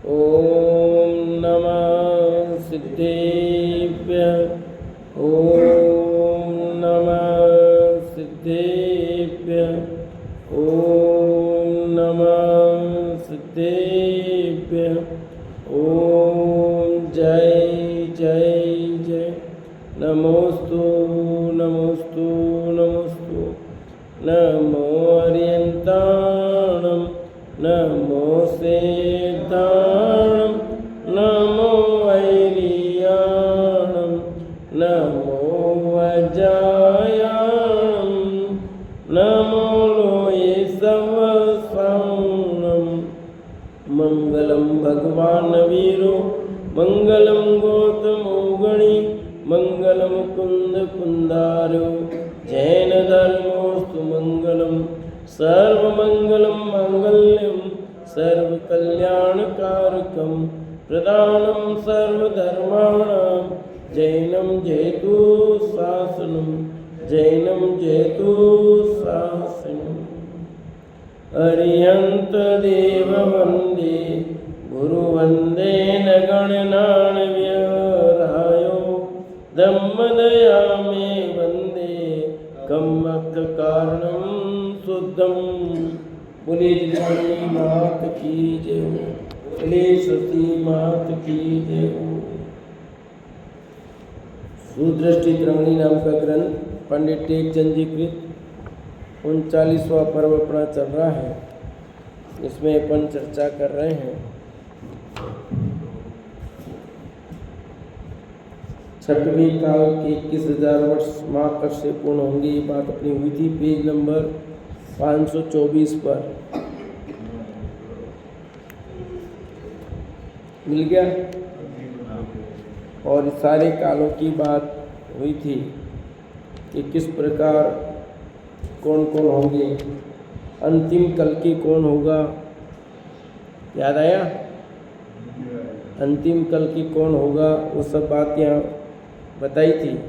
ॐ नमः सिद्धेभ्यः। ॐ नमः सिद्धेभ्यः। ॐ नमः सिद्धेभ्यः। ॐ जय जय जय। नमोस्तु नमोस्तु नमोस्तु। नमो अर्यन्ताणं नमो सेताणं नमो ऐरियाणं नमो वजायाणं नमो लोये सवसाणं। मंगलम भगवान वीरो मंगलम गौतमो गणी मंगलम कुंद कुंदारो जैन धर्मोस्तु मंगलम सर्वमंगलम मांगल्यम सर्वकल्याणकारकम प्रदानं सर्वधर्माणां जैनं जयतु शासनं जैनं जयतु शासनम्। अरिहंत देव वंदे गुरु वंदे न गणनान्यरायो धम्मदया मे वंदे कम्मक्त कारणं शुद्धं। बोले जय मात की जय हो। बोले सती मात की जय हो। सुदृष्टि तरंगिणी नाम का ग्रंथ पंडित टेकचंद जी कृत 39वां पर्व अपना चल रहा है। इसमें अपन चर्चा कर रहे हैं छठवीं काल के 21,000 वर्ष माँ कब से पूर्ण होंगे। ये बात अपनी हुई थी पेज नंबर 524 पर। मिल गया। और सारे कालों की बात हुई थी कि किस प्रकार कौन कौन होंगे, अंतिम कल की कौन होगा। याद आया? अंतिम कल की कौन होगा वो सब बात यहाँ बताई थी।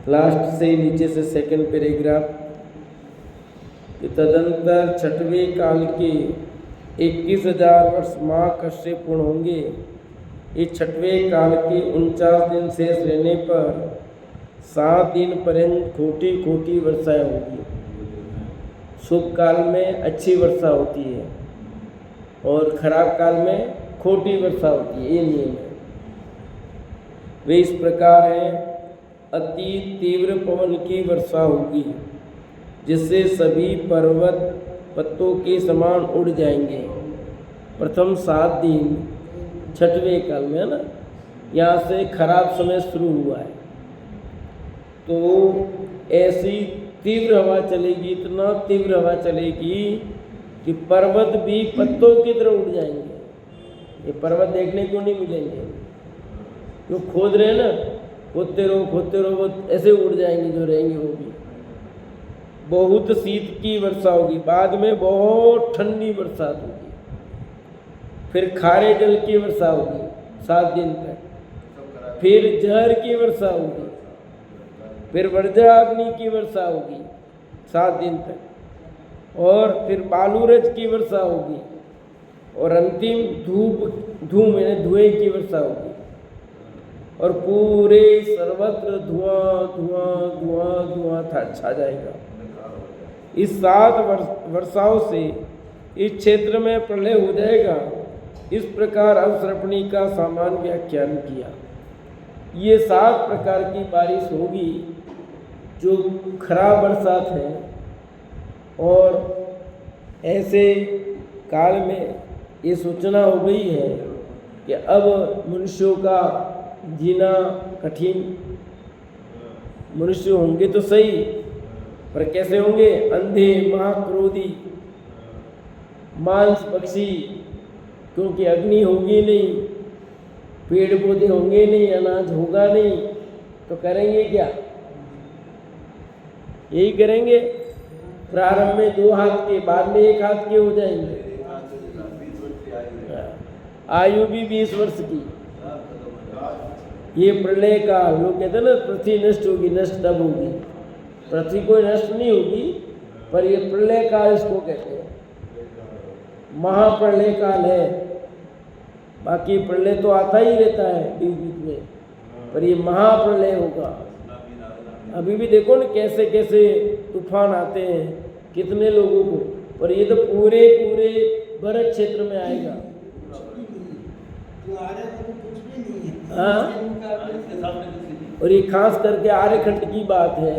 लास्ट से नीचे से सेकंड पैराग्राफ कि तदंतर छठवें काल के 21,000 वर्ष माँ कश्य पूर्ण होंगे। इस छठवें काल के 49 दिन शेष रहने पर 7 दिन पर्यंत खोटी खोटी वर्षाएं होगी। शुभ काल में अच्छी वर्षा होती है और खराब काल में खोटी वर्षा होती है। ये नियम है। वे इस प्रकार है। अति तीव्र पवन की वर्षा होगी जिससे सभी पर्वत पत्तों के समान उड़ जाएंगे। प्रथम 7 दिन छठवें काल में है ना, यहाँ से खराब समय शुरू हुआ है। तो ऐसी तीव्र हवा चलेगी, इतना तीव्र हवा चलेगी कि पर्वत भी पत्तों की तरह उड़ जाएंगे। ये पर्वत देखने को नहीं मिलेंगे। जो खोद रहे हैं ना, खोदते रहो वो ऐसे उड़ जाएंगे जो रहेंगे वो भी। बहुत शीत की वर्षा होगी। बाद में बहुत ठंडी बरसात होगी। फिर खारे जल की वर्षा होगी 7 दिन तक। फिर जहर की वर्षा होगी। फिर वज्राग्नि की वर्षा होगी 7 दिन तक। और फिर बालूरज की वर्षा होगी। और अंतिम धुएं की वर्षा होगी। और पूरे सर्वत्र धुआं धुआं धुआं धुआं छा जाएगा। इस 7 वर्षाओं से इस क्षेत्र में प्रलय हो जाएगा। इस प्रकार अवसर्पणी का सामान्य व्याख्यान किया। ये 7 प्रकार की बारिश होगी जो खराब बरसात है। और ऐसे काल में ये सूचना हो गई है कि अब मनुष्यों का जीना कठिन। मनुष्य होंगे तो सही, पर कैसे होंगे? अंधे, महाक्रोधी, मांस पक्षी, क्योंकि अग्नि होगी नहीं, पेड़ पौधे होंगे नहीं, अनाज होगा नहीं, तो करेंगे क्या? यही करेंगे। प्रारंभ में 2 हाथ के, बाद में 1 हाथ के हो जाएंगे। आयु भी 20 वर्ष की। ये प्रलय का लोग कहते हैं ना, पृथ्वी नष्ट होगी। नष्ट तब होगी, पृथ्वी कोई नष्ट नहीं होगी, पर ये प्रलय काल इसको कहते हैं। महाप्रलय काल है। बाकी प्रलय तो आता ही रहता है बीच बीच में, पर ये महाप्रलय होगा। अभी भी देखो ना कैसे कैसे तूफान आते हैं, कितने लोगों को, पर ये तो पूरे पूरे भरत क्षेत्र में आएगा। हाँ, और ये खास करके आर्यखंड की बात है।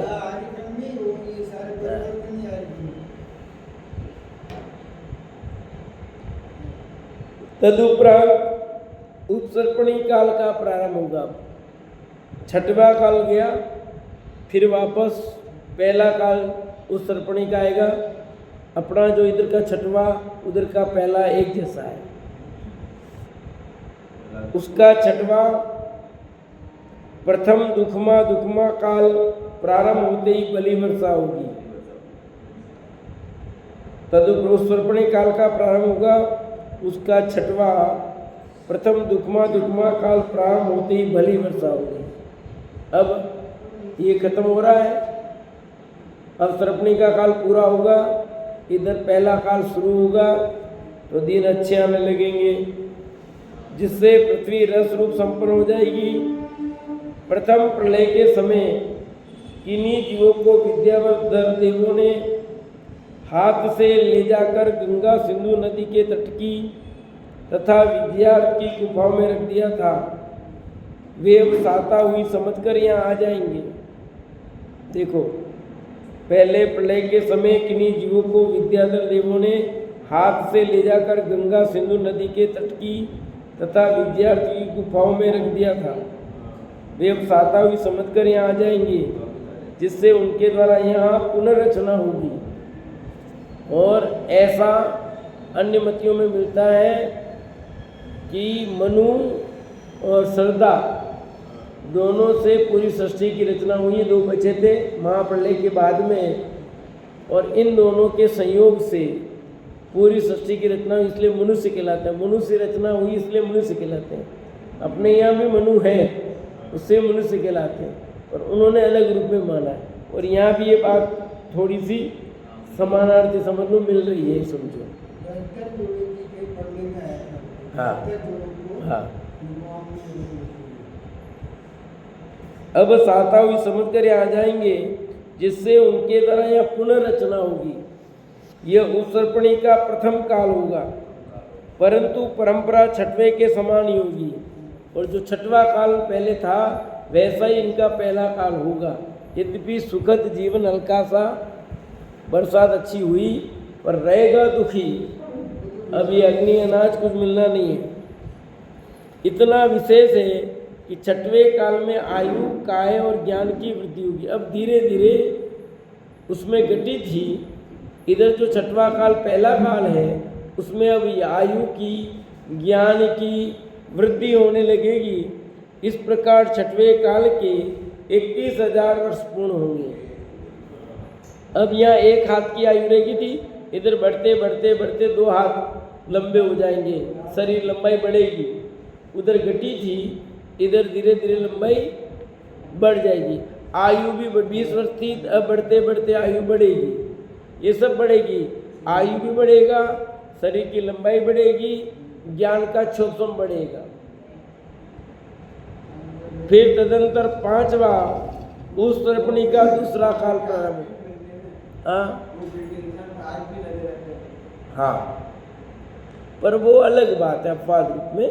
तदुपरांत उत्सर्पणी काल का प्रारंभ होगा। छठवां काल गया, फिर वापस पहला काल उत्सर्पणी का आएगा। अपना जो इधर का छठवां उधर का पहला एक जैसा है। उसका छठवां प्रथम दुखमा काल प्रारंभ होते ही बलि वर्षा होगी। तदुपरांत काल का प्रारंभ होगा। उसका छठवां प्रथम दुखमा काल प्रारंभ होते ही बलि वर्षा होगी। अब ये खत्म हो रहा है, अब सर्पणी का काल पूरा होगा, इधर पहला काल शुरू होगा, तो दिन अच्छे आने लगेंगे, जिससे पृथ्वी रस रूप संपन्न हो जाएगी। प्रथम प्रलय के समय किन्हीं जीवों को विद्याधर देवों ने हाथ से ले जाकर गंगा सिंधु नदी के तट की तथा विद्यार्थ की गुफाओं में रख दिया था। वे अब साता हुई समझकर यहाँ आ जाएंगे। देखो, पहले प्रलय के समय किन्हीं जीवों को विद्याधर देवों ने हाथ से ले जाकर गंगा सिंधु नदी के तट की तथा विद्यार्थ की गुफाओं में रख दिया था। वे अब साता हुई समझकर यहाँ आ जाएंगे, जिससे उनके द्वारा यहाँ पुनर्रचना होगी। और ऐसा अन्य मतियों में मिलता है कि मनु और सरदा दोनों से पूरी सृष्टि की रचना हुई। दो बचे थे महाप्रलय के बाद में, और इन दोनों के संयोग से पूरी सृष्टि की रचना हुई, इसलिए मनुष्य कहलाते हैं। मनुष्य रचना हुई इसलिए मनुष्य कहलाते हैं। अपने यहाँ भी मनु है, उससे मनुष्य कहलाते हैं, और उन्होंने अलग रूप में माना है। और यहाँ भी ये बात थोड़ी सी समानार्थी समझ में मिल रही है, समझो। हाँ हाँ। अब साता हुई समझ कर आ जाएंगे, जिससे उनके द्वारा यह पुनर्रचना होगी। यह उत्सर्पणी का प्रथम काल होगा, परंतु परंपरा छठवें के समान ही होगी। और जो छठवां काल पहले था वैसा ही इनका पहला काल होगा। यद्यपि सुखद जीवन हल्का सा, बरसात अच्छी हुई, पर रहेगा दुखी। अब ये अग्नि अनाज कुछ मिलना नहीं है। इतना विशेष है कि छठवें काल में आयु, काय और ज्ञान की वृद्धि होगी। अब धीरे धीरे उसमें घटित ही इधर जो छठवां काल पहला काल है, उसमें अब आयु की, ज्ञान की वृद्धि होने लगेगी। इस प्रकार छठवें काल के 21,000 वर्ष पूर्ण होंगे। अब यहाँ एक हाथ की आयु रहेगी थी, इधर बढ़ते बढ़ते बढ़ते 2 हाथ लंबे हो जाएंगे, शरीर लंबाई बढ़ेगी। उधर घटी थी, इधर धीरे धीरे लंबाई बढ़ जाएगी। आयु भी 20 वर्ष थी, अब बढ़ते बढ़ते आयु बढ़ेगी। ये सब बढ़ेगी, आयु भी बढ़ेगा, शरीर की लंबाई बढ़ेगी, ज्ञान का क्षोभम बढ़ेगा। फिर तदंतर 5वां उत्सर्पणी का दूसरा काल प्रारंभ। हाँ, पर वो अलग बात है अपवाद रूप में,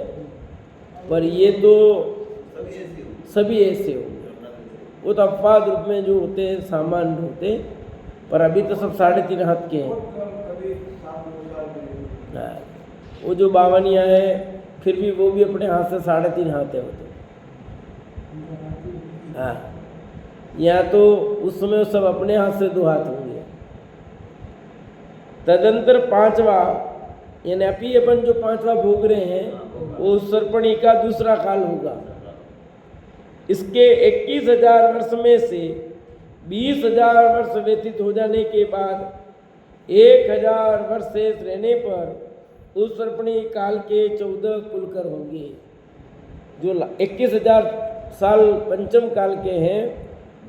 पर ये तो सभी ऐसे होंगे। वो तो अपवाद रूप में जो होते हैं सामान्य होते, पर अभी तो सब 3.5 हाथ के हैं। वो जो बावनिया है, फिर भी वो भी अपने हाथ से 3.5 हाथ है वो तो। हाँ, यहाँ तो उस समय सब अपने हाथ से 2 हाथ होंगे। तदंतर 5वां, यानी अभी अपन जो 5वां भोग रहे हैं वो उत्सर्पणी का दूसरा काल होगा। इसके 21,000 वर्ष में से 20,000 वर्ष व्यतीत हो जाने के बाद 1,000 वर्ष शेष रहने पर उत्सर्पणी काल के 14 कुलकर होंगे। जो 21,000 साल पंचम काल के हैं,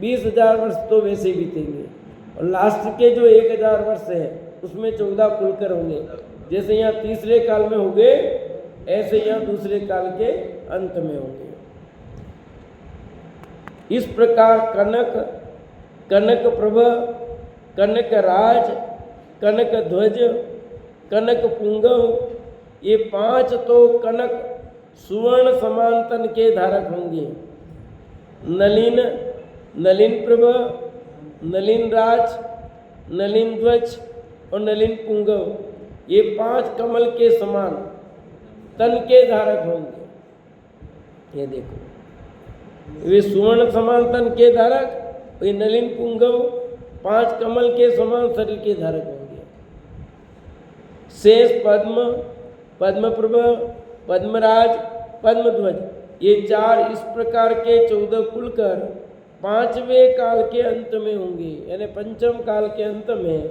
20,000 वर्ष तो वैसे बीतेंगे, और लास्ट के जो 1,000 वर्ष है उसमें 14 कुलकर होंगे। जैसे यहाँ तीसरे काल में हो गए ऐसे यहाँ दूसरे काल के अंत में होंगे। इस प्रकार कनक, कनक प्रभ, कनक राज, कनक ध्वज, कनक पुंगव, ये 5 तो कनक सुवर्ण समान तन के धारक होंगे। नलिन, नलिन प्रभ, नलिन राज, नलिन ध्वज और नलिन पुंगव, ये 5 कमल के समान तन के धारक होंगे। ये देखो, वे सुवर्ण समान तन के धारक, ये नलिन पुंगव 5 कमल के समान शरीर के धारक होंगे। शेष पद्म, पद्मप्रभ, पद्मराज, पद्मध्वज, ये 4 इस प्रकार के 14 खुलकर 5वें काल के अंत में होंगे, यानी पंचम काल के अंत में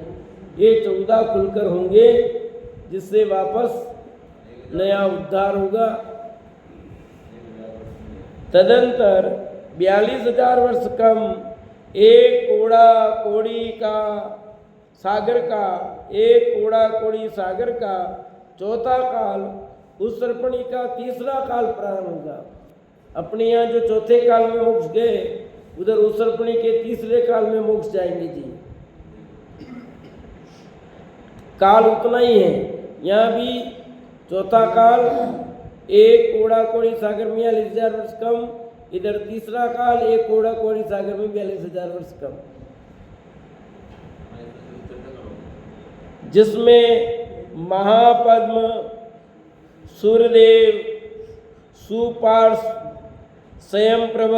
ये 14 खुलकर होंगे, जिससे वापस नया उद्धार होगा। तदंतर 42,000 वर्ष कम एक कोड़ा कोड़ी का सागर का, एक कोड़ा कोड़ी सागर का चौथा काल उस सर्पणी का तीसरा काल प्रारंभ होगा। अपने यहाँ जो चौथे काल में मोक्ष गए, उधर उस सर्पणी के तीसरे काल में मोक्ष जाएंगे जी। काल उतना ही है, यहाँ भी चौथा काल एक कोड़ा कोड़ी सागर में 42,000 वर्ष कम, इधर तीसरा काल एक कोड़ा कोड़ी सागर में 42,000 वर्ष कम, जिसमें महापद्म, सूर्यदेव, सुपार्श, स्वयंप्रभ,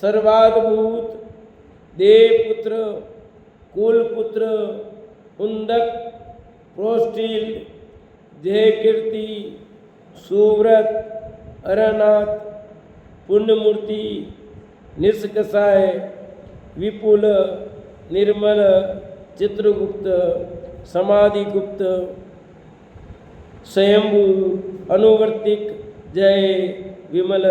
सर्वाद्भूत, देवपुत्र, कुलपुत्र, कुंदक, प्रोष्टिल, जयकीर्ति, सुव्रत, अरनाथ, पुण्यमूर्ति, निष्कषाय, विपुल, निर्मल, चित्रगुप्त, समाधिगुप्त, स्वयंभू, अनुवर्तिक, जय, विमल,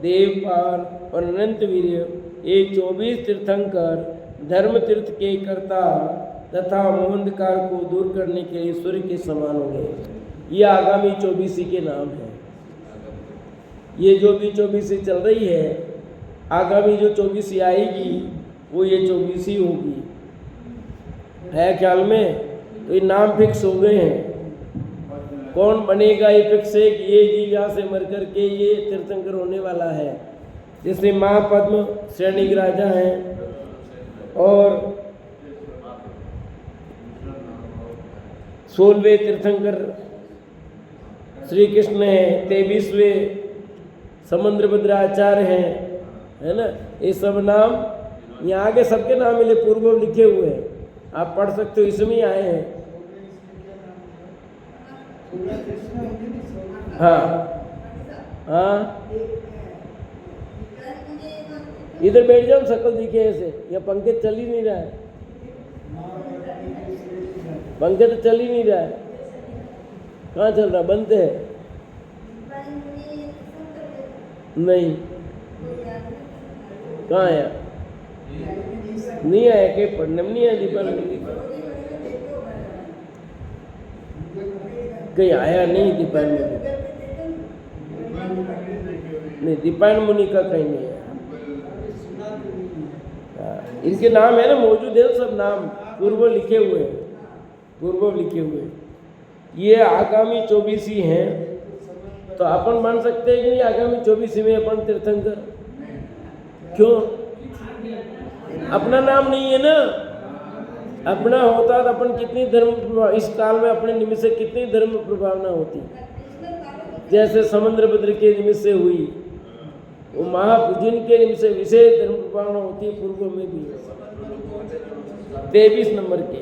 देवपाल और अनंतवीर्य, ये 24 तीर्थंकर धर्म तीर्थ के कर्ता तथा मोहंधकार को दूर करने के लिए सूर्य के समान होंगे। ये आगामी 24 के नाम है। ये जो भी 24 चल रही है, आगामी जो 24 आएगी वो ये 24 होगी, है ख्याल में? तो ये नाम फिक्स हो गए हैं। कौन बनेगा ये फिक्स है कि ये जीव यहाँ से मर करके ये तीर्थंकर होने वाला है। जैसे महापद्म श्रेणी के राजा हैं और 16वें तीर्थंकर श्री कृष्ण हैं, 23वें समुद्रभद्राचार्य हैं, है ना। ये सब नाम यहाँ आगे सबके नाम मिले पूर्व लिखे हुए हैं, आप पढ़ सकते हो, इसमें आए हैं। हाँ हाँ, इधर बैठ जाओ, शकल दिखे ऐसे। या पंखे चल ही नहीं रहा है, पंखे तो चल ही नहीं रहा है। कहाँ चल रहा? बंद है? नहीं, कहाँ आया? नहीं आया के पढ़ने में नहीं आया। दीपान कहीं आया नहीं, दीपान मुनि नहीं, दीपान मुनि का कहीं नहीं आया। इनके नाम है ना, मौजूद है सब नाम, पूर्व लिखे हुए हैं, पूर्व लिखे हुए। ये आगामी 24 हैं, तो अपन मान सकते हैं कि नहीं आगामी 24 में अपन तीर्थंकर? क्यों? अपना नाम नहीं है ना। अपना होता तो अपन कितनी धर्म इस काल में अपने निमित्त से कितनी धर्म प्रभावना होती। जैसे समुद्रभद्र के निमित्त से हुई, वो महापुजिन के निमित्त से विशेष धर्म प्रभावना होती है। पूर्व में भी 23 नंबर के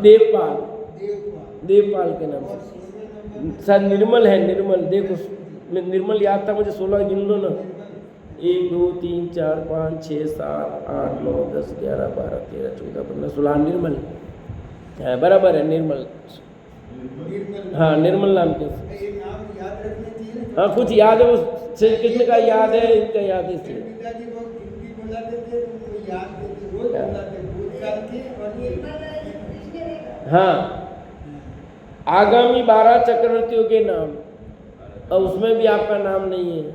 देवपाल, देवपाल के नाम से शायद निर्मल है। निर्मल देखो, निर्मल याद था मुझे, 16 गिन लो ना। 1 2 3 4 5 6 7 8 9 10 11 12 13 14 15 16 निर्मल है, बराबर है निर्मल। हाँ निर्मल नाम के, हाँ कुछ याद है, वो श्री कृष्ण का याद है, इनका याद है इसलिए। हाँ आगामी 12 चक्रवर्तियों के नाम, और उसमें भी आपका नाम नहीं है।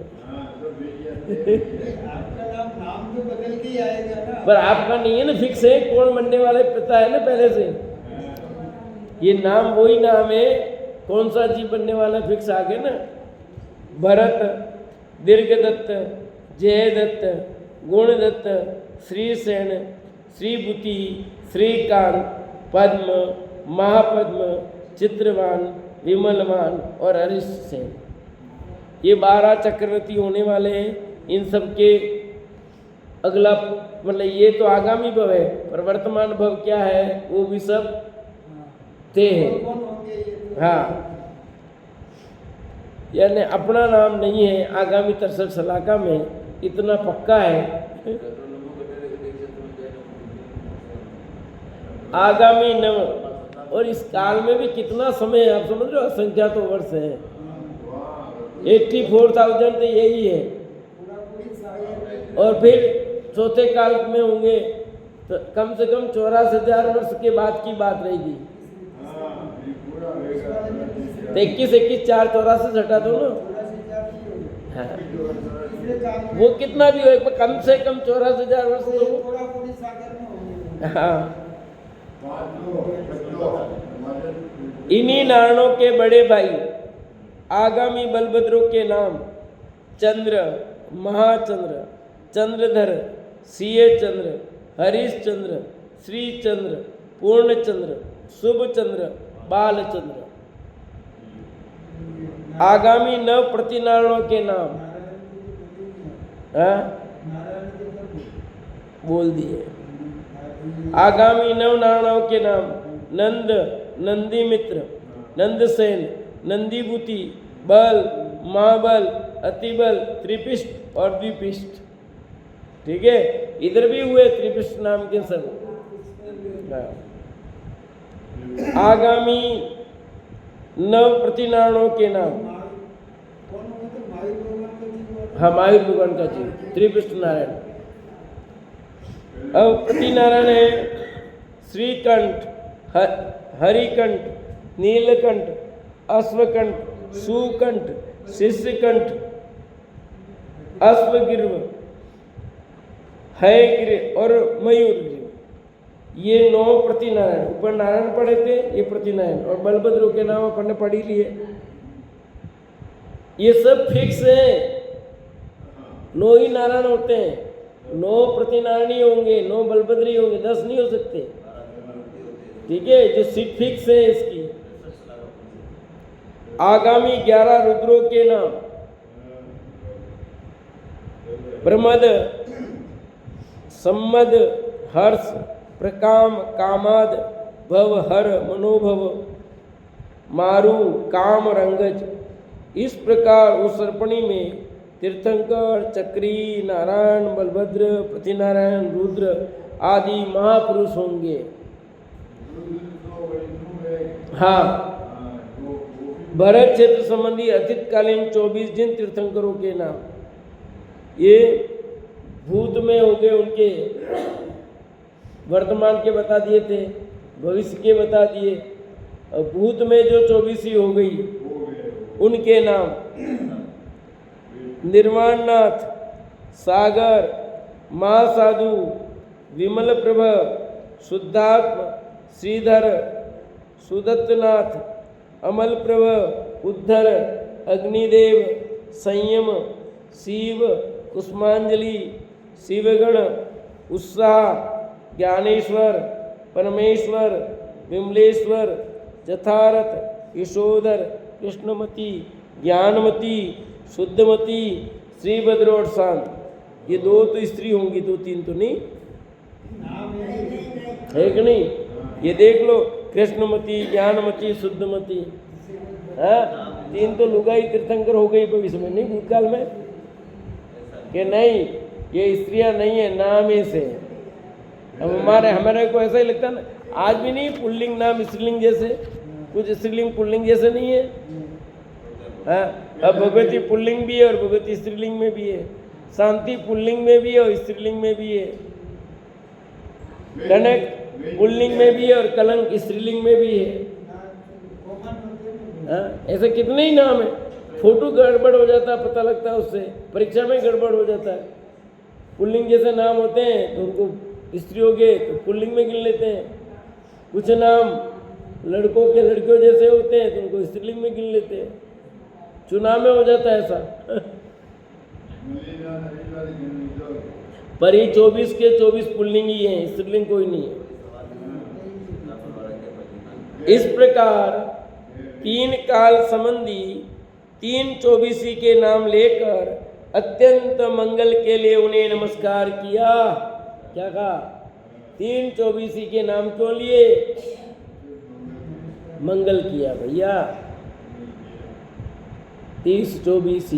आपका नाम तो बदल के ही आएगा ना। पर आपका नहीं है ना, फिक्स है, कौन बनने वाले पता है ना पहले से। ये नाम वही नाम है, कौन सा जीव बनने वाला फिक्स आ गया ना। भरत, दीर्घदत्त, जयदत्त, गुणदत्त, श्रीसेन, श्रीभूति, श्रीकांत, पद्म, महापद्म, चित्रवान, विमलवान और हरीश सेन, ये 12 चक्रवर्ती होने वाले हैं। इन सब के अगला मतलब ये तो आगामी भव है, पर वर्तमान भव क्या है वो भी सब ते हैं। हाँ, यानी अपना नाम नहीं है आगामी 63 सलाका में, इतना पक्का है। आगामी नव, और इस काल में भी कितना समय है आप समझ रहे हो, असंख्या तो वर्ष है, 84,000 तो यही है। और फिर चौथे काल में होंगे तो कम से कम 84,000 वर्ष के बाद की बात रहेगी। तो 21, 4, 84 हटा दो ना। हाँ, वो कितना भी हो, कम से कम 84,000 वर्ष तो। हाँ, इन्हीं नारायणों के बड़े भाई आगामी बलभद्रों के नाम चंद्र, महाचंद्र, चंद्रधर, सीए चंद्र, हरीश चंद्र, श्री चंद्र, पूर्णचंद्र, शुभ चंद्र, बालचंद्र। आगामी 9 प्रतिनारायणों के नाम बोल दिए। आगामी 9 नारायणों के नाम नंद, नंदीमित्र, नंदसेन, नंदीभूति, बल, महाबल, अतिबल, त्रिपिष्ट और द्विपिष्ट। ठीक है, इधर भी हुए त्रिपिष्ट नाम के सब। आगामी 9 प्रतिनारायणों के नाम, मायुर भगवान का जीव त्रिपिष्ट नारायण। अब प्रतिनारायण है श्रीकंठ, हरिकंठ, नीलकंठ, अश्वकंठ, सुकंठ, शिष्यकंठ, अश्वगिर्व, हयगिर और मयूरगिर। ये 9 प्रतिनारायण, ऊपर नारायण पढ़े थे, ये प्रतिनारायण। और बलभद्र के नाम अपन ने पढ़ ही लिए। ये सब फिक्स है, 9 ही नारायण होते हैं, 9 प्रतिनारायण ही होंगे, 9 बलभद्र ही होंगे, 10 नहीं हो सकते। ठीक है, जो सीट फिक्स है इसकी। आगामी 11 रुद्रों के नाम प्रमद, सम्मद, हर्ष, प्रकाम, कामाद, भव, हर, मनोभव, मारु, काम, रंगज। इस प्रकार उस सर्पणी में तीर्थंकर, चक्री, नारायण, बलभद्र, प्रतिनारायण, रुद्र आदि महापुरुष होंगे। हाँ, भरत क्षेत्र संबंधी अतीतकालीन 24 जिन तीर्थंकरों के नाम, ये भूत में हो गए, उनके वर्तमान के बता दिए थे, भविष्य के बता दिए। और भूत में जो 24 ही हो गई उनके नाम निर्वाणनाथ, सागर, महासाधु, विमल प्रभ, शुद्धात्म, श्रीधर, सुदत्तनाथ, अमल प्रभ, उद्धर, अग्निदेव, संयम, शिव, कुष्मांजलि, शिवगण, उत्साह, ज्ञानेश्वर, परमेश्वर, विमलेश्वर, जथारथ, यशोधर, कृष्णमती, ज्ञानमती, शुद्धमती, श्रीभद्र और शांत। ये 2 तो स्त्री होंगी, 2-3 तो नहीं है कि नहीं? ये देख लो, कृष्णमती, ज्ञानमती, शुद्धमती, 3 तो लुगाई तीर्थंकर हो गई भविष्य में, नहीं भूतकाल में कि नहीं, ये स्त्रियां नहीं है, नाम ऐसे। अब हमारे को ऐसा ही लगता है ना, आज भी नहीं पुल्लिंग नाम स्त्रीलिंग जैसे, कुछ स्त्रीलिंग पुल्लिंग जैसे नहीं है। अब भगवती पुल्लिंग भी है और भगवती स्त्रीलिंग में भी है, शांति पुल्लिंग में भी है और स्त्रीलिंग में भी है, कनक पुल्लिंग में भी है और कलंक स्त्रीलिंग में भी है। हाँ, ऐसे कितने ही नाम है। फोटो गड़बड़ हो जाता है, पता लगता है उससे, परीक्षा में गड़बड़ हो जाता है। पुल्लिंग जैसे नाम होते हैं तो उनको स्त्रियों के तो पुल्लिंग में गिन लेते हैं, कुछ नाम लड़कों के लड़कियों जैसे होते हैं तो उनको स्त्रीलिंग में गिन लेते हैं। चुनाव में हो जाता है ऐसा। पर ये 24 के 24 पुल्लिंग ही हैं, स्त्रीलिंग कोई नहीं है। इस प्रकार 3 काल संबंधी 3 24 के नाम लेकर अत्यंत मंगल के लिए उन्हें नमस्कार किया। क्या कहा? 3 24 के नाम क्यों लिए? मंगल किया भैया। 30 24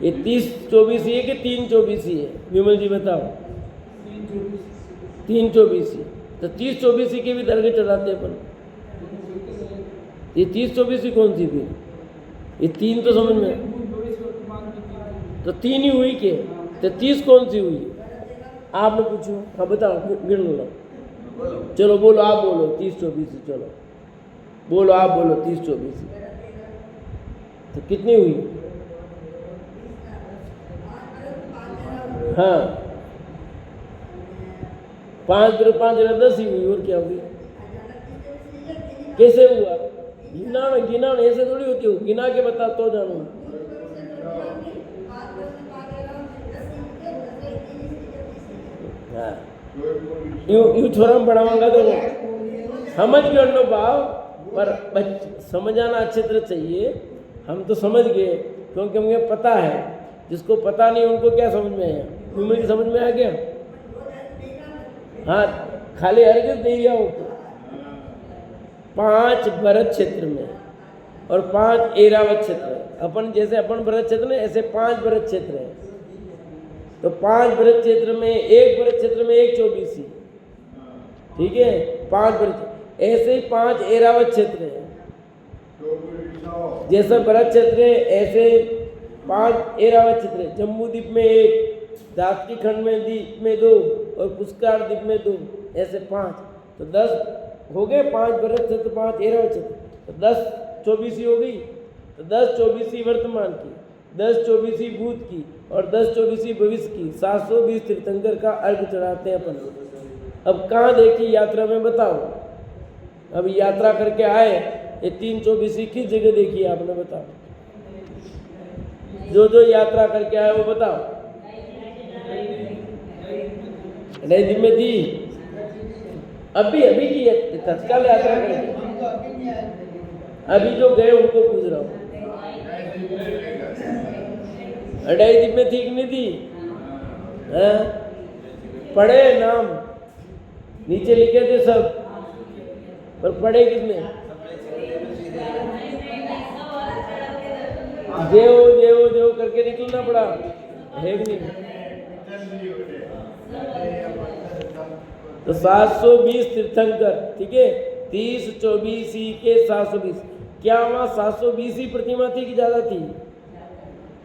ये 30 24 है कि 3 24 है? विमल जी बताओ। 3 24 तो 30 24 के भी दरगाह चढ़ाते अपन। ये 30 24 कौन सी थी? ये 3 तो समझ में, तो 3 ही हुई के, तो 30 कौन सी हुई? आपने पूछो। हाँ बताओ, गिन लो। चलो बोलो, आप बोलो 30 24। चलो बोलो, आप बोलो 30 24 तो कितनी हुई? हाँ 5 × 5 = 10 ही हुई, और क्या हुई? कैसे हुआ? गिना ऐसे थोड़ी होती हो, गिना के बता तो जानू। हाँ यूँ थोड़ा बढ़ाऊंगा तो समझ गए लो भाव, पर समझाना अच्छी तरह चाहिए। हम तो समझ गए क्योंकि हमें पता है, जिसको पता नहीं उनको क्या समझ में आया? विमल की समझ में आ गया? हाँ खाली हरगिज़ नहीं गया हो। 5 भरत क्षेत्र में और 5 ऐरावत क्षेत्र। अपन जैसे अपन भरत क्षेत्र में, ऐसे 5 भरत क्षेत्र है। तो 5 भरत क्षेत्र में, एक भरत क्षेत्र में 1 24, ठीक है? 5 भरत, ऐसे ही 5 ऐरावत क्षेत्र है। जैसा भरत क्षेत्र है ऐसे 5 ऐरावत क्षेत्र है। जम्बू द्वीप में 1, दात्री खंड में द्वीप में 2 और पुष्कर द्वीप में 2, ऐसे 5। तो 10 हो गए। 5 भरत क्षेत्र, 5 ऐरावत क्षेत्र, तो 10 24 हो गई। तो 10 24 वर्तमान की, 10 24 भूत की और 10 24 भविष्य की 720 तीर्थंकर का अर्घ चढ़ाते हैं अपन। अब कहाँ देखी यात्रा में बताओ? अब यात्रा करके आए, ये 3 24 किस जगह देखी आपने? बताओ, जो यात्रा करके आए वो बताओ। नई दिन में थी, अभी की तत्काल यात्रा करेंगे। अभी जो गए उनको पूछ रहा हूँ। 2.5 दिन में थी कि नहीं थी? पढ़े नाम नीचे लिखे थे सब, पर पढ़े किसने? देव करके निकलना पड़ा है कि नहीं? तो 720 तीर्थंकर, ठीक है? 30 24 के 720। क्या वहाँ 720 ही प्रतिमा थी कि ज्यादा थी?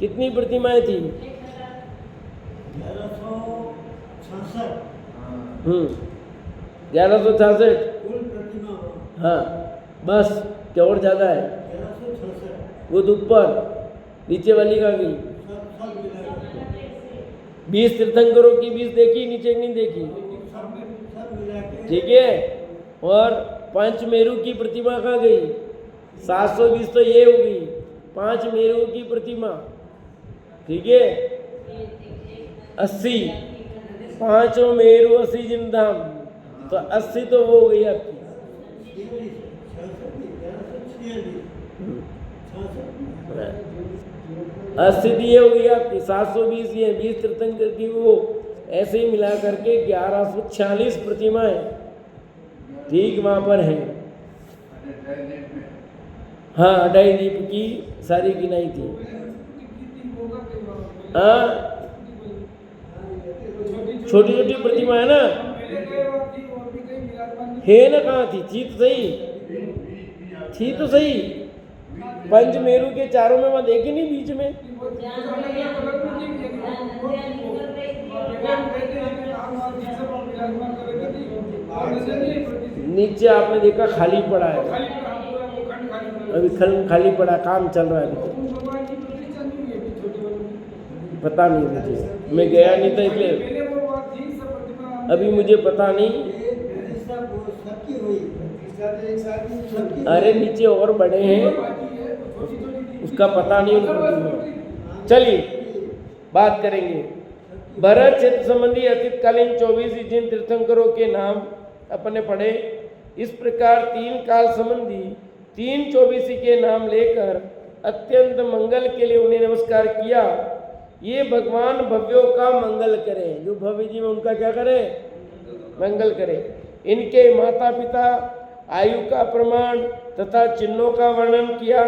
कितनी प्रतिमाएं थी? 1166। हाँ बस, क्या और ज्यादा है? वो तो ऊपर, नीचे वाली कहाँ गई? 20 तीर्थंकरों की 20 देखी, नीचे नहीं देखी, ठीक है? और पंचमेरु की प्रतिमा कहाँ गई? 720 तो ये हो गई, 5 मेरु की प्रतिमा, ठीक है? 80, 5 मेरु 80 जिनधाम, तो 80 तो वो हो गई आपकी। 80 ये हो गई आपकी। 720 ये 20 तीर्थंकर की, वो ऐसे ही मिला करके 1146 प्रतिमाएं ठीक वहाँ पर हैं। हाँ 2.5 दीप की सारी गिनाई थी। हाँ छोटी छोटी प्रतिमा है ना, है ना? कहाँ थी? थी तो सही। पंचमेरु के चारों में वहाँ देखी नहीं? बीच में नीचे आपने देखा खाली पड़ा है, अभी खाली पड़ा, काम चल रहा है अभी तो। भगवान की प्रतिष्ठा नहीं हुई अभी छोटे वालों की। पता नहीं मुझे, मैं गया नहीं था इसलिए पहले वो बात थी सब प्रतिमा अभी मुझे पता नहीं। ये प्रतिष्ठा सबकी हुई, प्रतिष्ठा तो एक साथ ही सबकी। अरे नीचे और बड़े हैं, बाकी है वो छोटी छोटी थी। उसका पता नहीं उन प्रतिमा। चलिए बात करेंगे भरत क्षेत्र संबंधी अतीतकालीन 24 जिन तीर्थंकरों के नाम अपन ने पढ़े। इस प्रकार 3 काल संबंधी 3 24 के नाम लेकर अत्यंत मंगल के लिए उन्हें नमस्कार किया। ये भगवान भव्यों का मंगल करें, जो भव्य जी में उनका क्या करे, मंगल करे। इनके माता पिता आयु का प्रमाण तथा चिन्हों का वर्णन किया।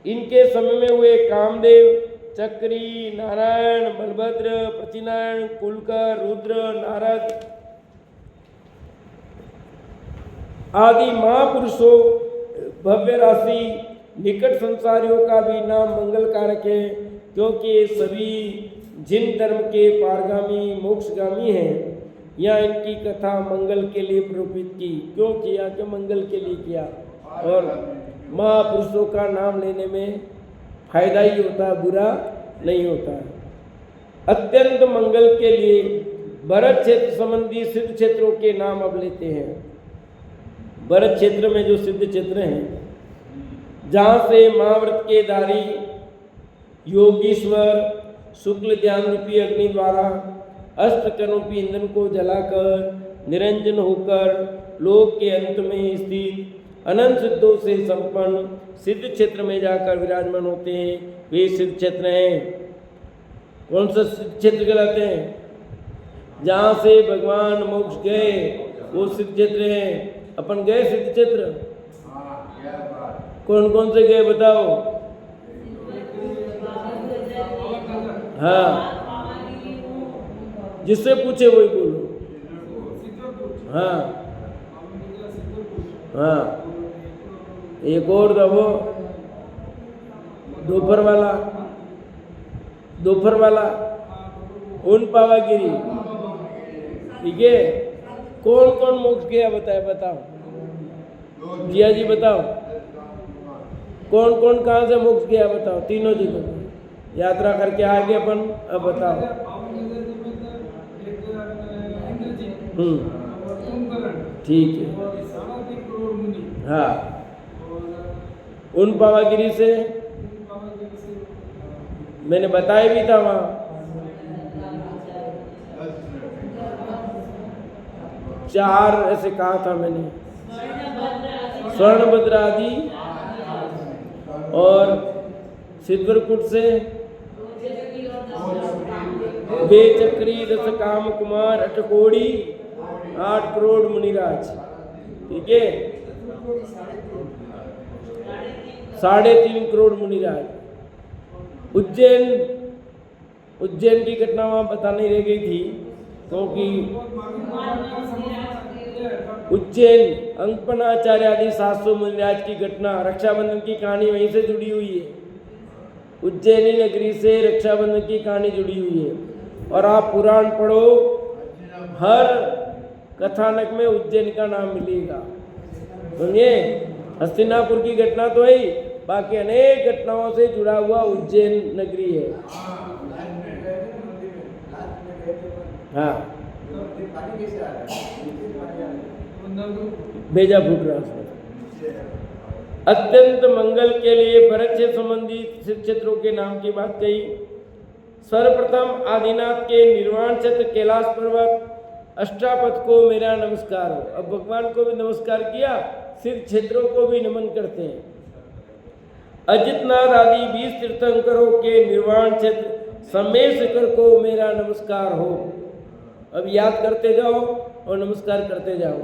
इनके समय में हुए कामदेव, चक्री, नारायण, बलभद्र, प्रतिनारायण, कुलकर, रुद्र, नारद आदि महापुरुषों भव्य राशि निकट संसारियों का भी नाम मंगल कारक है, क्योंकि ये सभी जिन धर्म के पारगामी मोक्षगामी हैं। यहाँ इनकी कथा मंगल के लिए प्ररूपित की। क्यों किया? कि मंगल के लिए किया। और महापुरुषों का नाम लेने में फायदा ही होता है, बुरा नहीं होता है। अत्यंत मंगल के लिए भरत क्षेत्र संबंधी सिद्ध क्षेत्रों के नाम अब लेते हैं। भरत क्षेत्र में जो सिद्ध क्षेत्र हैं, जहाँ से महाव्रत के धारी योगीश्वर शुक्ल ध्यान रूपी अग्नि द्वारा अष्टकरूपी ईंधन को जलाकर निरंजन होकर लोक के अंत में स्थित अनंत सिद्धों से संपन्न सिद्ध क्षेत्र में जाकर विराजमान होते हैं, वे सिद्ध क्षेत्र हैं। कौन सा सिद्ध क्षेत्र कहलाते हैं? जहाँ से भगवान मोक्ष गए वो सिद्ध क्षेत्र है। अपन गए सिद्ध क्षेत्र? कौन कौन से गए बताओ? हाँ, जिससे पूछे वही बोलो। हाँ हाँ, एक और दबो, दोपहर वाला उन पावागिरी। ठीक है, कौन कौन मोक्ष गया बताओ। जिया जी बताओ, कौन कौन कहाँ से मोक्ष गया बताओ। तीनों जी को यात्रा करके आगे अपन अब बताओ। ठीक है, हाँ। उन पावागिरी से मैंने बताया भी था वहाँ 4 ऐसे कहा था मैंने, स्वर्णभद्र आदि और सिद्धवरकुट से बेचक्री 10 काम कुमार अटकोड़ी 8 करोड़ मुनिराज। ठीक है, 3.5 करोड़ मुनिराज। उज्जैन की घटना वहाँ बताने रह गई थी, क्योंकि उज्जैन अंकपनाचार्य आदि 700 मुनिराज की घटना, रक्षाबंधन की कहानी वहीं से जुड़ी हुई है। उज्जैनी नगरी से रक्षाबंधन की कहानी जुड़ी हुई है। और आप पुराण पढ़ो, हर कथानक में उज्जैन का नाम मिलेगा। सुनिए, हस्तिनापुर की घटना तो है, बाकी अनेक घटनाओं से जुड़ा हुआ उज्जैन नगरी है। हाँ, भेजा फूट रहा है। अत्यंत मंगल के लिए भरत से संबंधित क्षेत्रों के नाम की बात कही। सर्वप्रथम आदिनाथ के निर्वाण क्षेत्र कैलाश पर्वत अष्टापथ को मेरा नमस्कार हो। अब भगवान को भी नमस्कार किया, सिर्फ क्षेत्रों को भी नमन करते हैं। अजितनाथ आदि 20 तीर्थंकरों के निर्वाण क्षेत्र समय शिखर को मेरा नमस्कार हो। अब याद करते जाओ और नमस्कार करते जाओ।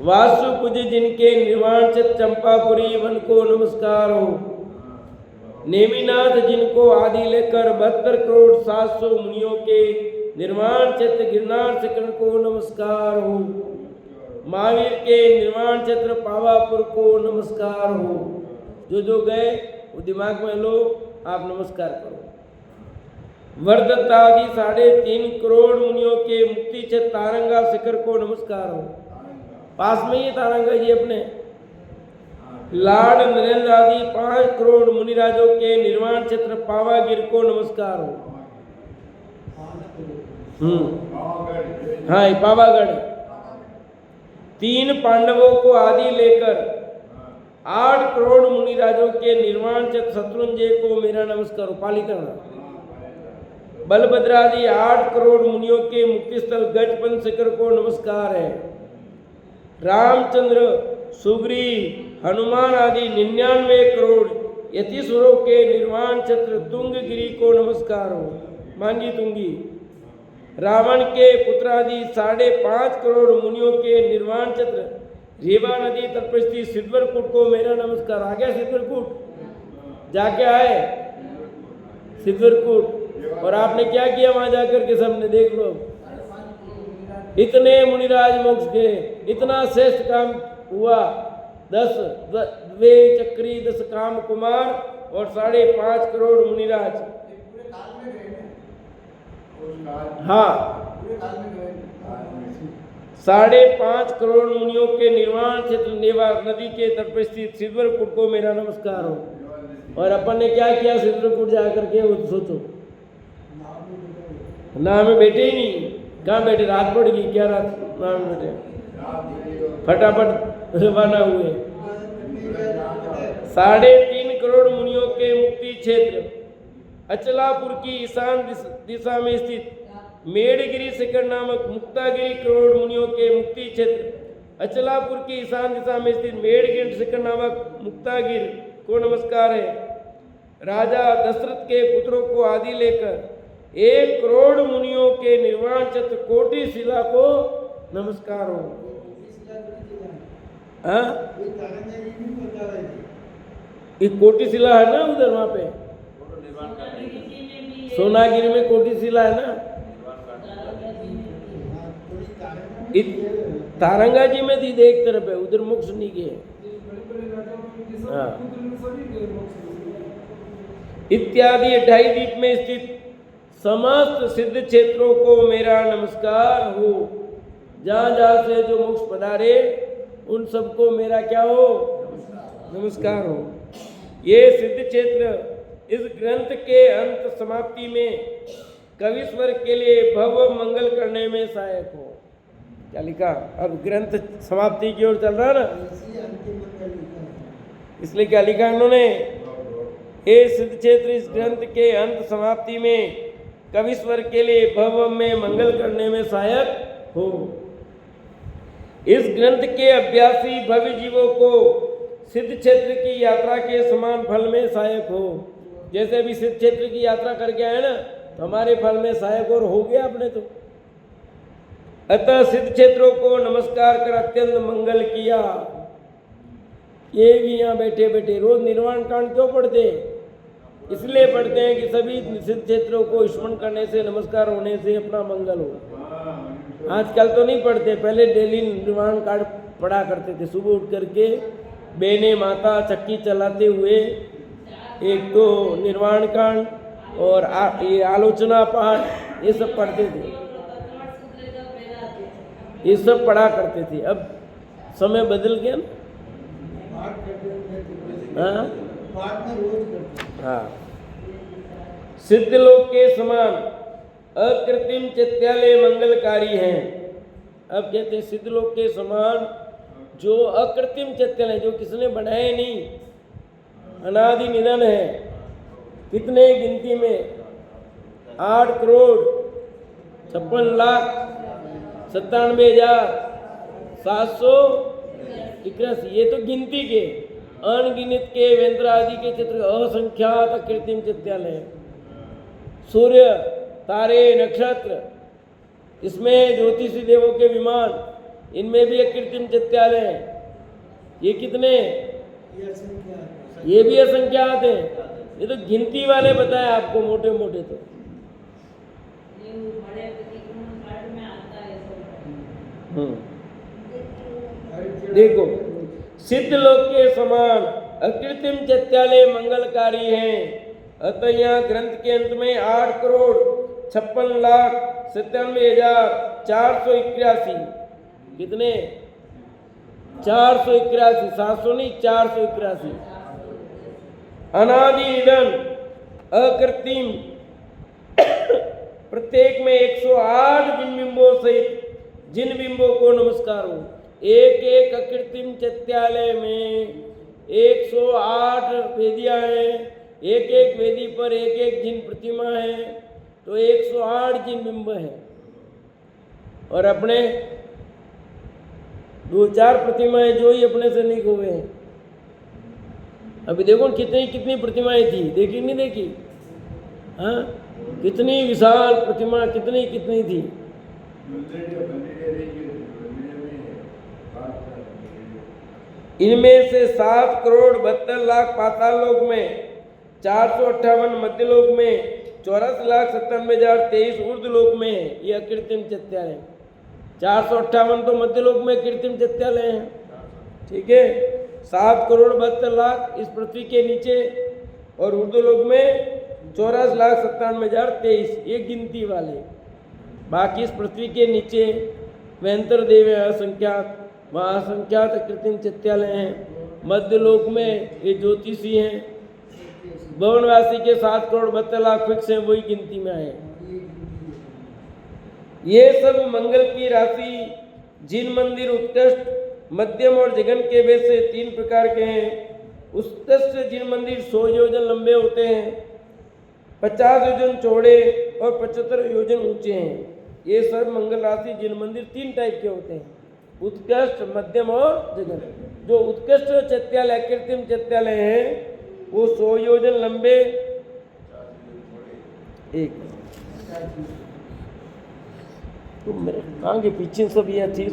वासुपुज जिनके निर्वाण क्षेत्र चंपापुरी वन को नमस्कार हो। नेमिनाथ जिनको आदि लेकर 72 करोड़ 700 मुनियों के निर्वाण क्षेत्र गिरनार शिखर को नमस्कार हो। महावीर के निर्वाण क्षेत्र पावापुर को नमस्कार हो। जो गए वो दिमाग में लो, आप नमस्कार करो। वर्धता आदि 3.5 करोड़ मुनियों के मुक्ति क्षेत्र तारंगा शिखर को नमस्कार हो। पास में ही तारंगा जी अपने, लाड नरेंद्र आदि 5 करोड़ मुनिराजों के निर्वाण क्षेत्र पावागिर को नमस्कार हो। हाँ, ये पावागढ़। 3 पांडवों को आदि लेकर 8 करोड़ मुनिराजों के निर्वाण क्षेत्र शत्रुंजय को मेरा नमस्कार हो। पालीताना। बलभद्र आदि 8 करोड़ मुनियों के मुक्ति स्थल गजपन शिखर को नमस्कार है। रामचंद्र, सुग्री, हनुमान आदि 99 करोड़ यतीश्वरों के निर्वाण क्षेत्र तुंगगिरी को नमस्कार हो। मांगी तुंगी। रावण के पुत्र आदि 5.5 करोड़ मुनियों के निर्वाण क्षेत्र रेवा नदी तट पर स्थित सिद्धवरकूट को मेरा नमस्कार। आ गया सिद्धवरकूट, जाके आए सिद्धवरकूट। और आपने क्या किया वहां जाकर के? सबने देख लो, इतने मुनिराज मोक्ष गए, इतना श्रेष्ठ काम हुआ। 10 वे चक्री 10 काम कुमार और 5.5 करोड़ मुनिराज। हाँ, 5.5 करोड़ मुनियों के निर्वाण क्षेत्र नेवा नदी के तट पर स्थित सिद्धवरकूट को मेरा नमस्कार हो। और अपन ने क्या किया सिद्धवरकूट जाकर के? वो सोचो ना, हमें बैठे ही नहीं। कहाँ बैठे? रात पड़ गई क्या? रात ना में बैठे, फटाफट रवाना हुए। 3.5 करोड़ मुनियों के मुक्ति क्षेत्र अचलापुर की ईशान दिशा में स्थित मेड़गिरी शिखर नामक मुक्तागिरी करोड़ मुनियों के मुक्ति क्षेत्र अचलापुर की ईशान दिशा में स्थित मेड़गिरी शिखर नामक मुक्तागिर को नमस्कार है। राजा दशरथ के पुत्रों को आदि लेकर 1 करोड़ मुनियों के निर्वाण क्षेत्र कोटि शिला को नमस्कार हो। ये कोटि शिला है ना उधर, वहां पे सोनागिरी में कोटि शिला है ना। तारंगा जी में थी एक तरफ है, उधर मोक्ष नहीं गए। हाँ, इत्यादि 28 द्वीप में स्थित समस्त सिद्ध क्षेत्रों को मेरा नमस्कार हो। जहाँ जहाँ से जो मोक्ष पधारे उन सबको मेरा क्या हो? नमस्कार हो। ये सिद्ध क्षेत्र इस ग्रंथ के अंत समाप्ति में कविश्वर के लिए भव मंगल करने में सहायक हो। क्या लिखा? अब ग्रंथ समाप्ति की ओर चल रहा है ना, इसलिए क्या लिखा उन्होंने? ये सिद्ध क्षेत्र इस ग्रंथ के अंत समाप्ति में कविश्वर के लिए भव में मंगल करने में सहायक हो। इस ग्रंथ के अभ्यासी भव्य जीवों को सिद्ध क्षेत्र की यात्रा के समान फल में सहायक हो। जैसे भी सिद्ध क्षेत्र की यात्रा करके आए ना, तो हमारे फल में सहायक और हो गया अपने तो। अतः सिद्ध क्षेत्रों को नमस्कार कर अत्यंत मंगल किया। ये भी यहाँ बैठे बैठे रोज निर्वाण कांड क्यों पढ़ते हैं? इसलिए पढ़ते हैं कि सभी सिद्ध क्षेत्रों को स्मरण करने से, नमस्कार होने से अपना मंगल हो। आजकल तो नहीं पढ़ते, पहले डेली निर्वाण कांड पढ़ा करते थे। सुबह उठ करके बेने माता चक्की चलाते हुए एक तो निर्वाण कांड और ये आलोचना पाठ ये सब पढ़ते थे, ये सब पढ़ा करते थे। अब समय बदल गया ना। हाँ, सिद्ध लोक के समान अकृत्रिम चित्यालय मंगलकारी हैं। अब कहते हैं सिद्ध लोक के समान जो अकृत्रिम चित्यालय, जो किसने बनाए नहीं, अनादि निधन है। कितने गिनती में? 8 करोड़ 56,97,781। ये तो गिनती के, अनगिनत के वेंद्र आदि के चित्र असंख्यात कृत्रिम चित्यालय। सूर्य, तारे, नक्षत्र, इसमें ज्योतिषी देवों के विमान, इनमें भी एक कृत्रिम चित्यालय है। ये कितने? ये भी असंख्यात है। ये तो गिनती वाले बताए आपको, मोटे मोटे तो। देखो, सिद्ध लोक के समान अकृत्रिम चित्यालय मंगलकारी हैं। अतः यहाँ ग्रंथ के अंत में 8 करोड़ 56,97,481 कितने 481, 700 नहीं 481। अनादि निधन अकृत्रिम प्रत्येक में 108 जिन बिंबों सहित जिन बिंबों को नमस्कार हो। एक एक अकृत्रिम चैत्यालय में 108 वेदियां हैं, एक एक वेदी पर एक एक जिन प्रतिमा है, तो 108 जिन बिंब हैं। और अपने 2-4 प्रतिमाएं जो ही अपने से नहीं हुए हैं। अभी देखो कितनी कितनी प्रतिमाएं थी, देखी नहीं देखी? हाँ, कितनी विशाल प्रतिमा, कितनी कितनी थी। इनमें से 7,72,00,000 पाताल लोक में, 458 मध्यलोक में, 84,97,023 ऊर्ध्व लोक में है। ये अकृत्रिम चैत्यालय 458 तो मध्यलोक में कृत्रिम चैत्यालय हैं, ठीक है। 7,72,00,000 इस पृथ्वी के नीचे और ऊर्ध्व लोक में 84,97,023, ये गिनती वाले। बाकी इस पृथ्वी के नीचे वेंतर देव असंख्यात, वहाँ असंख्यात कृत्रिम चैत्यालय हैं। मध्यलोक में ये ज्योतिषी हैं। भवनवासी के 7,72,00,000 फिक्स हैं, वही गिनती में आए। ये सब मंगल की राशि जिन मंदिर उत्कृष्ट, मध्यम और जघन के भेद से 3 प्रकार के हैं। उत्कृष्ट जिन मंदिर 100 योजन लंबे होते हैं, 50 योजन चौड़े और 75 योजन ऊंचे हैं। ये सब मंगल राशि जिन मंदिर 3 टाइप के होते हैं, उत्कृष्ट, मध्यम और जघन। जो उत्कृष्ट चैत्यालय, कृत्रिम चैत्यालय हैं, वो 100 योजन लंबे, एक तो मेरे कहाँ के पीछे सब ये थी,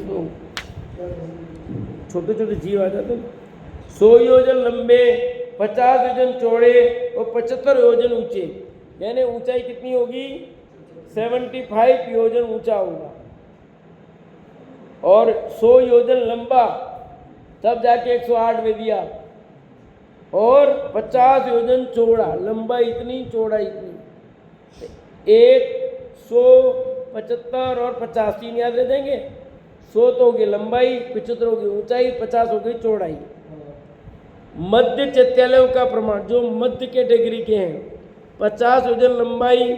छोटे छोटे जीव आ जाते हैं। 100 योजन लंबे, 50 योजन चौड़े और 75 योजन ऊंचे। यानी ऊंचाई कितनी होगी? 75 योजन ऊंचा होगा। और 100 योजन लंबा, तब जाके 108 वेदियां। और 50 योजन चौड़ा, लंबा इतनी, चौड़ा इतनी। 100, 75 और 50 3 याद रह जाएंगे। 100 तो होगी लंबाई, 75 होगी ऊंचाई, 50 हो गई चौड़ाई। मध्य चैत्यालयों का प्रमाण, जो मध्य कैटेगरी के हैं, 50 योजन लंबाई,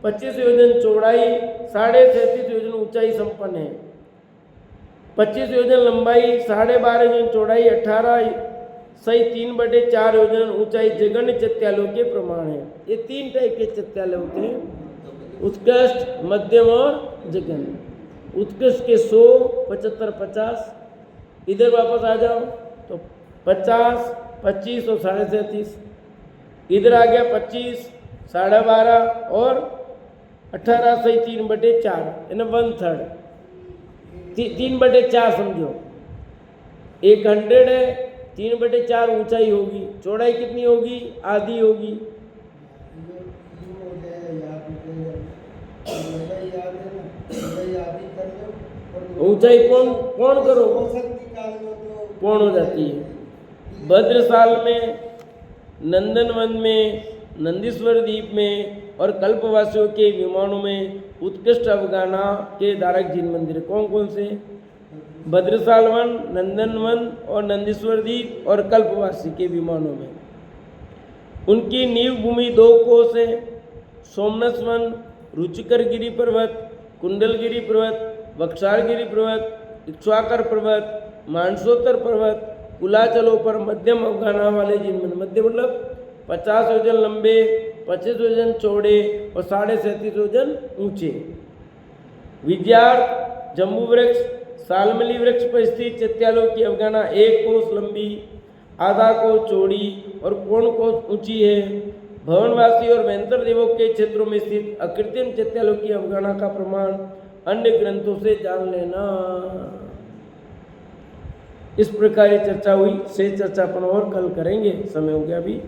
25 योजन चौड़ाई, 37.5 योजन ऊंचाई संपन्न है। 25 योजन लंबाई, 12.5 योजन चौड़ाई, 18 सही 3/4 योजन ऊंचाई जघन्य चैत्यालयों के प्रमाण है। ये 3 टाइप के चैत्यालय होते हैं, उत्कृष्ट, मध्यम और जघन्य। उत्कृष्ट के 100, 75, 50। इधर वापस आ जाओ तो 50, 25 और 37.5। इधर आ गया 25, 12.5 और 18 सही 3/4, यानी 1/3, 3/4 समझो। 100 है, 3/4 ऊंचाई होगी, चौड़ाई कितनी होगी? आधी होगी। ऊंचाई कौन करो, पूर्ण हो जाती है। भद्रसाल में, नंदनवन में, नंदीश्वर द्वीप में और कल्पवासियों के विमानों में उत्कृष्ट अवगाहना के धारक जिन मंदिर कौन कौन से? भद्रसाल वन, नंदनवन और नंदीश्वर द्वीप और कल्पवासी के विमानों में। उनकी नींव भूमि 2 कोस है। सोमनाथ वन, रुचिकर गिरी पर्वत, कुंडलगिरी पर्वत, वक्षारगिरी पर्वत, इक्ष्वाकर पर्वत, मानसोत्तर पर्वत, कुलाचलों पर मध्यम अवगाहना वाले जिन मंदिर। मध्य मतलब 50 योजन लंबे, 25 योजन चौड़े और 37.5 योजन ऊंचे। विद्यार्थ, जम्बू वृक्ष, सालमली वृक्ष पर स्थित चैत्यालयों की अवगाहना 1 कोस लंबी, आधा कोस चौड़ी और पौन कोस ऊंची है। भवनवासी और वेंतर देवों के क्षेत्रों में स्थित अकृत्रिम चैत्यालयों की अवगाहना का प्रमाण अन्य ग्रंथों से जान लेना। इस प्रकार ये चर्चा हुई। शेष चर्चा अपन और कल करेंगे, समय हो गया अभी।